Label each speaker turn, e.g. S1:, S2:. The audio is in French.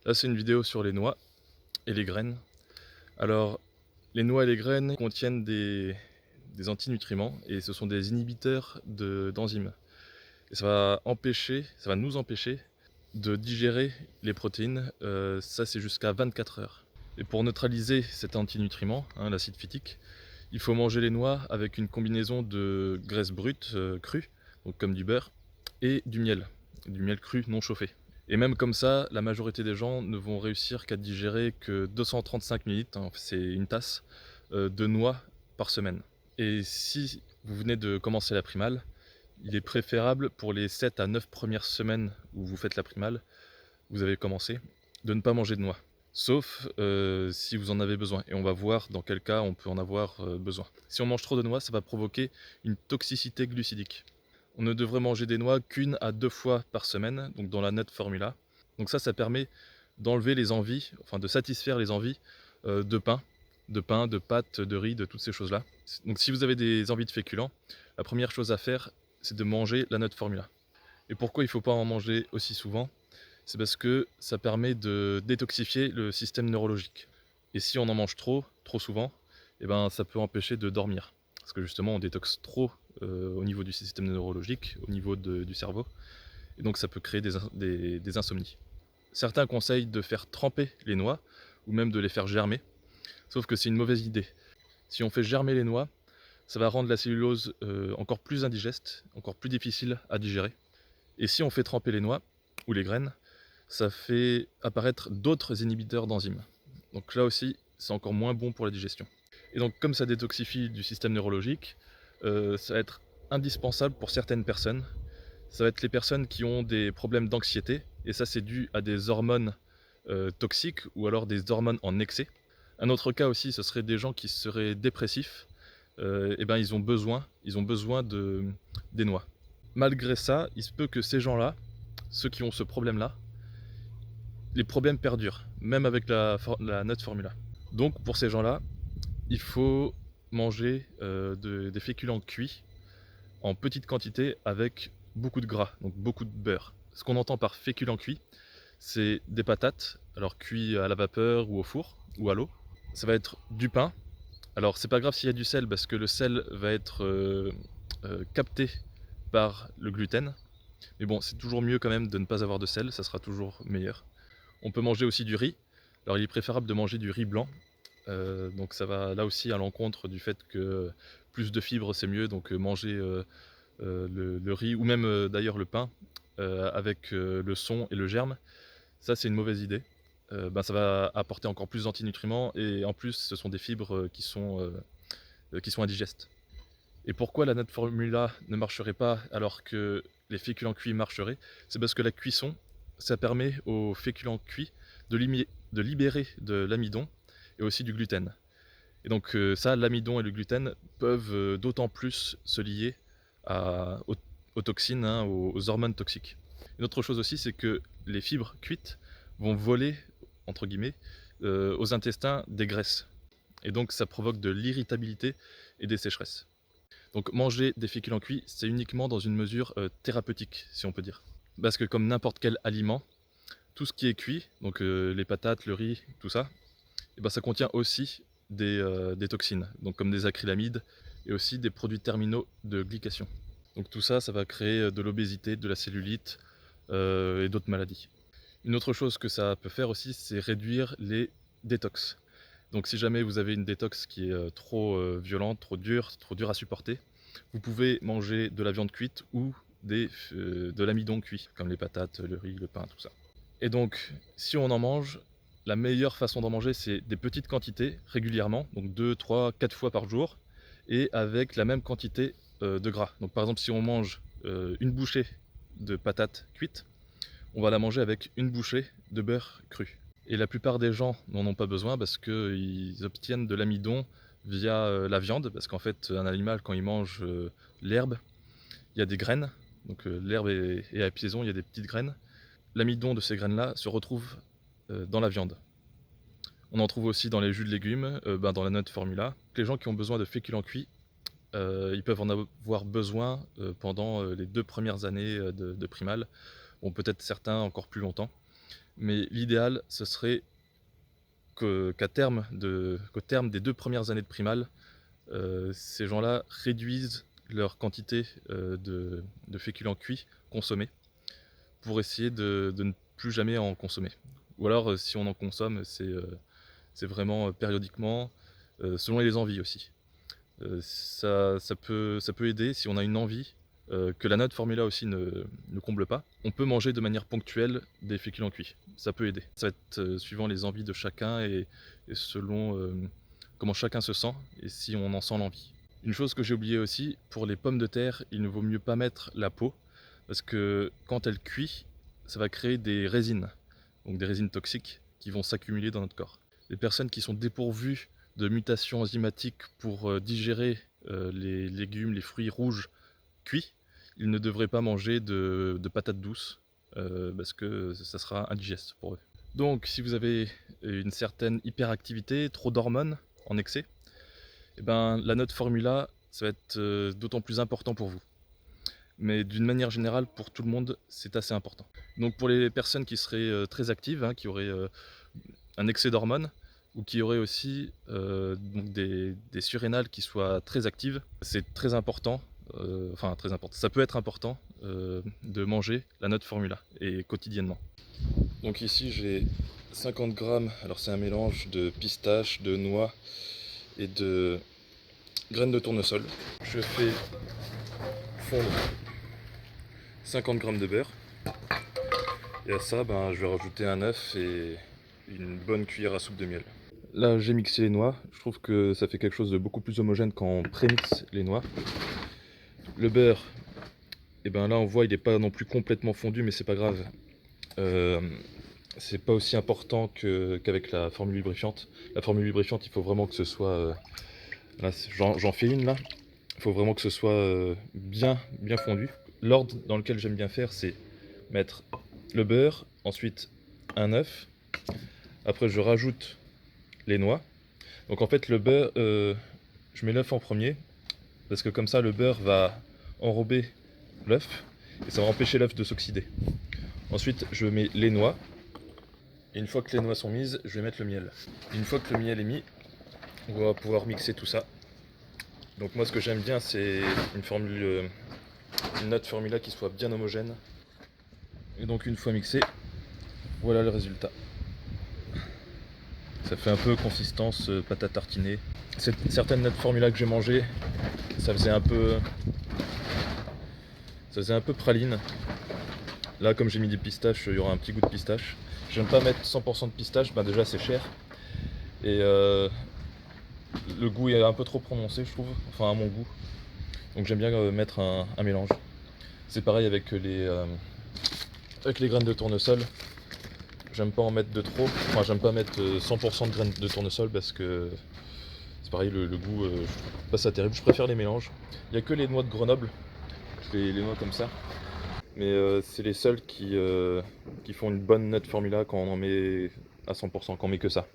S1: Là, c'est une vidéo sur les noix et les graines. Alors, les noix et les graines contiennent des antinutriments et ce sont des inhibiteurs d'enzymes. Et ça va nous empêcher de digérer les protéines. Ça, c'est jusqu'à 24 heures. Et pour neutraliser cet antinutriment, l'acide phytique, il faut manger les noix avec une combinaison de graisse brute crue, donc comme du beurre, et du miel cru non chauffé. Et même comme ça, la majorité des gens ne vont réussir qu'à digérer que 235 millilitres, c'est une tasse, de noix par semaine. Et si vous venez de commencer la primale, il est préférable pour les 7 à 9 premières semaines où vous faites la primale, vous avez commencé, de ne pas manger de noix. Sauf si vous en avez besoin. Et on va voir dans quel cas on peut en avoir besoin. Si on mange trop de noix, ça va provoquer une toxicité glucidique. On ne devrait manger des noix qu'une à deux fois par semaine, donc dans la nut formula. Donc ça permet d'enlever les envies, enfin de satisfaire les envies de pain, de pâtes, de riz, de toutes ces choses-là. Donc si vous avez des envies de féculents, la première chose à faire, c'est de manger la nut formula. Et pourquoi il ne faut pas en manger aussi souvent? C'est parce que ça permet de détoxifier le système neurologique. Et si on en mange trop souvent, eh ben, ça peut empêcher de dormir. Parce que justement, on détoxe trop au niveau du système neurologique, au niveau du cerveau. Et donc ça peut créer des insomnies. Certains conseillent de faire tremper les noix, ou même de les faire germer. Sauf que c'est une mauvaise idée. Si on fait germer les noix, ça va rendre la cellulose encore plus indigeste, encore plus difficile à digérer. Et si on fait tremper les noix, ou les graines, ça fait apparaître d'autres inhibiteurs d'enzymes. Donc là aussi, c'est encore moins bon pour la digestion. Et donc comme ça détoxifie du système neurologique, ça va être indispensable pour certaines personnes. Ça va être les personnes qui ont des problèmes d'anxiété, et ça c'est dû à des hormones toxiques ou alors des hormones en excès. Un autre cas aussi, ce serait des gens qui seraient dépressifs, et ben ils ont besoin des noix. Malgré ça, il se peut que ces gens-là, ceux qui ont ce problème-là, les problèmes perdurent, même avec la nut formula. Donc pour ces gens-là, il faut manger des féculents cuits en petite quantité avec beaucoup de gras, donc beaucoup de beurre. Ce qu'on entend par féculents cuits, c'est des patates, alors cuits à la vapeur ou au four ou à l'eau. Ça va être du pain. Alors c'est pas grave s'il y a du sel parce que le sel va être capté par le gluten. Mais bon, c'est toujours mieux quand même de ne pas avoir de sel, ça sera toujours meilleur. On peut manger aussi du riz. Alors il est préférable de manger du riz blanc. Donc ça va là aussi à l'encontre du fait que plus de fibres c'est mieux. Donc manger le riz ou même d'ailleurs le pain avec le son et le germe, ça c'est une mauvaise idée. Ça va apporter encore plus d'antinutriments et en plus ce sont des fibres qui sont indigestes. Et pourquoi la nut formula ne marcherait pas alors que les féculents cuits marcheraient? C'est parce que la cuisson, ça permet aux féculents cuits de libérer de l'amidon et aussi du gluten. Et donc ça, l'amidon et le gluten peuvent d'autant plus se lier aux toxines, aux hormones toxiques. Une autre chose aussi, c'est que les fibres cuites vont voler, entre guillemets, aux intestins des graisses. Et donc ça provoque de l'irritabilité et des sécheresses. Donc manger des féculents cuits, c'est uniquement dans une mesure thérapeutique, si on peut dire. Parce que comme n'importe quel aliment, tout ce qui est cuit, donc les patates, le riz, tout ça, et ben ça contient aussi des toxines, donc comme des acrylamides et aussi des produits terminaux de glycation. Donc tout ça, ça va créer de l'obésité, de la cellulite et d'autres maladies. Une autre chose que ça peut faire aussi, c'est réduire les détox. Donc si jamais vous avez une détox qui est trop violente, trop dure à supporter, vous pouvez manger de la viande cuite ou de l'amidon cuit, comme les patates, le riz, le pain, tout ça. Et donc, si on en mange, la meilleure façon d'en manger, c'est des petites quantités, régulièrement, donc 2, 3, 4 fois par jour, et avec la même quantité de gras. Donc par exemple, si on mange une bouchée de patates cuites, on va la manger avec une bouchée de beurre cru. Et la plupart des gens n'en ont pas besoin parce qu'ils obtiennent de l'amidon via la viande, parce qu'en fait, un animal, quand il mange l'herbe, il y a des graines, donc l'herbe est à piaison, il y a des petites graines. L'amidon de ces graines-là se retrouve dans la viande. On en trouve aussi dans les jus de légumes, dans la nut formula. Les gens qui ont besoin de féculents cuits, ils peuvent en avoir besoin pendant les 2 premières années de primale. Bon, peut-être certains encore plus longtemps. Mais l'idéal, ce serait qu'au terme des 2 premières années de primale, ces gens-là réduisent leur quantité de féculents cuits consommés pour essayer de ne plus jamais en consommer. Ou alors, si on en consomme, c'est vraiment périodiquement, selon les envies aussi. Ça peut aider si on a une envie que la note formula aussi ne comble pas. On peut manger de manière ponctuelle des féculents cuits, ça peut aider. Ça va être suivant les envies de chacun et selon comment chacun se sent et si on en sent l'envie. Une chose que j'ai oublié aussi, pour les pommes de terre, il ne vaut mieux pas mettre la peau parce que quand elle cuit, ça va créer des résines, donc des résines toxiques qui vont s'accumuler dans notre corps. Les personnes qui sont dépourvues de mutations enzymatiques pour digérer les légumes, les fruits rouges cuits, ils ne devraient pas manger de patates douces parce que ça sera indigeste pour eux. Donc si vous avez une certaine hyperactivité, trop d'hormones en excès, eh ben, la note formula, ça va être d'autant plus important pour vous. Mais d'une manière générale, pour tout le monde, c'est assez important. Donc pour les personnes qui seraient très actives, hein, qui auraient un excès d'hormones, ou qui auraient aussi donc des surrénales qui soient très actives, c'est très important, ça peut être important de manger la note formula, et quotidiennement. Donc ici j'ai 50 grammes, alors c'est un mélange de pistaches, de noix et de graines de tournesol. Je fais fondre 50 grammes de beurre. Et à ça, je vais rajouter un œuf et une bonne cuillère à soupe de miel. Là, j'ai mixé les noix. Je trouve que ça fait quelque chose de beaucoup plus homogène quand on prémixe les noix. Le beurre, et là on voit il n'est pas non plus complètement fondu, mais c'est pas grave. C'est pas aussi important qu'avec la formule lubrifiante. La formule lubrifiante, il faut vraiment que ce soit... là, j'en fais une là. Il faut vraiment que ce soit bien fondu. L'ordre dans lequel j'aime bien faire, c'est mettre le beurre, ensuite un œuf. Après, je rajoute les noix. Donc en fait, le beurre, je mets l'œuf en premier parce que comme ça, le beurre va enrober l'œuf et ça va empêcher l'œuf de s'oxyder. Ensuite, je mets les noix. Et une fois que les noix sont mises, je vais mettre le miel. Une fois que le miel est mis, on va pouvoir mixer tout ça. Donc moi, ce que j'aime bien, c'est une note formula qui soit bien homogène. Et donc une fois mixé, voilà le résultat. Ça fait un peu consistance pâte à tartiner. Certaines notes formula que j'ai mangées, ça faisait un peu praline. Là, comme j'ai mis des pistaches, il y aura un petit goût de pistache. J'aime pas mettre 100% de pistache, déjà c'est cher. Et le goût est un peu trop prononcé, je trouve, enfin à mon goût. Donc j'aime bien mettre un mélange. C'est pareil avec les graines de tournesol. J'aime pas en mettre de trop. Enfin, j'aime pas mettre 100% de graines de tournesol parce que c'est pareil, le goût, je trouve pas ça terrible. Je préfère les mélanges. Il n'y a que les noix de Grenoble. Je fais les noix comme ça. Mais c'est les seuls qui font une bonne note formula quand on en met à 100%, quand on met que ça.